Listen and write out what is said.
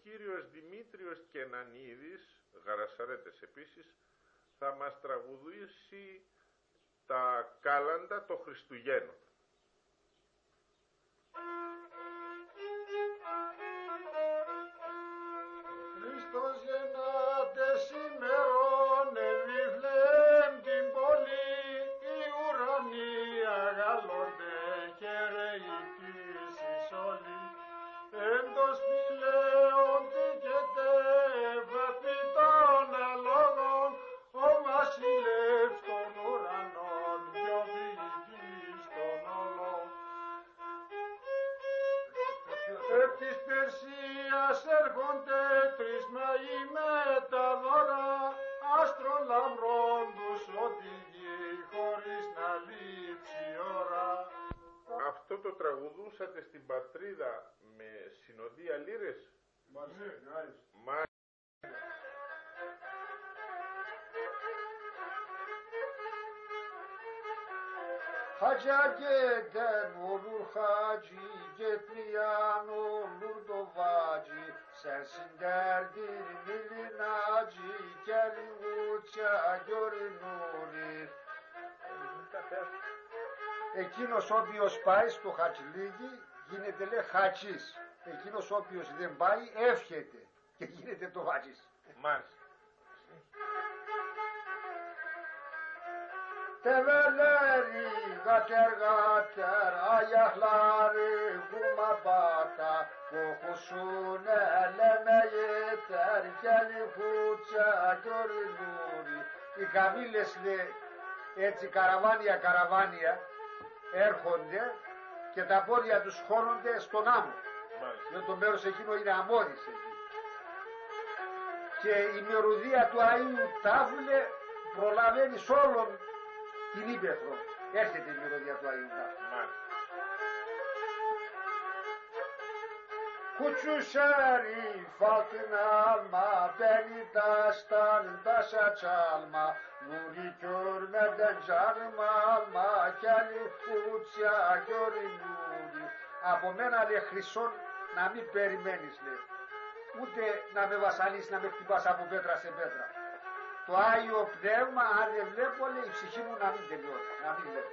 κύριος Δημήτριος Κενανίδης, Γαρασαρέτες επίσης, θα μας τραγουδήσει τα κάλαντα των Χριστουγέννων. Χριστός γεννάται σήμερον εν Βιθλεέμ την πόλη, οι ουρανοί αγαλώνται χαιρεητής εις όλοι. Εν το σπηλαίον τίκεται βαφή των αλόγων, ο βασιλεύς των ουρανών και ο διοικητής των όλων. Επ' της Περσίας έρχονται τρεις μαγοί με τα δώρα, άστρων λαμπρών τους οδηγεί χωρίς να λείψει ώρα. Αυτό το τραγουδούσατε στην πατρίδα με συνοδεία λύρες? Μάλιστα. Hacca giden olur hacı, gitmeyen olur dovacı. Sensin derdin milin acı, gelin uça görün nuri. Εκείνος ο οποίος πάει στο χατσλίγι γίνεται λέει χατσής. Εκείνος ο οποίος δεν πάει εύχεται και γίνεται το βάτσις. Μάλιστα. Teveleri gater gater, ayakları kuma bata, kokusun eleme yeter, gelin kutça görünür. Οι καμήλες λέει έτσι καραβάνια έρχονται και τα πόδια τους χώνονται στον άμμο. Γιατί το μέρος εκείνο είναι αμμώδης εκεί. Και η μυρωδία του Αΐου Τάφλε προλαβαίνει σ' όλον την ύπαιθρο. Έρχεται η μυρωδία του Αΐου Τάφλε. Κουτσουσέρι φάλτην άλμα, μπαίνει τάσταν τάσα τσάλμα, νουρί κιόρμεντεν τζάνμα άλμα, κι άλλη φούτσια κιόρι νουρί. Από μένα λέει χρυσόν να μην περιμένεις λέει, ούτε να με βασανίσεις, να με χτυπάς από πέτρα σε πέτρα. Το Άγιο Πνεύμα αν δεν βλέπω λέει η ψυχή μου να μην τελειώσει, να μην βλέπω.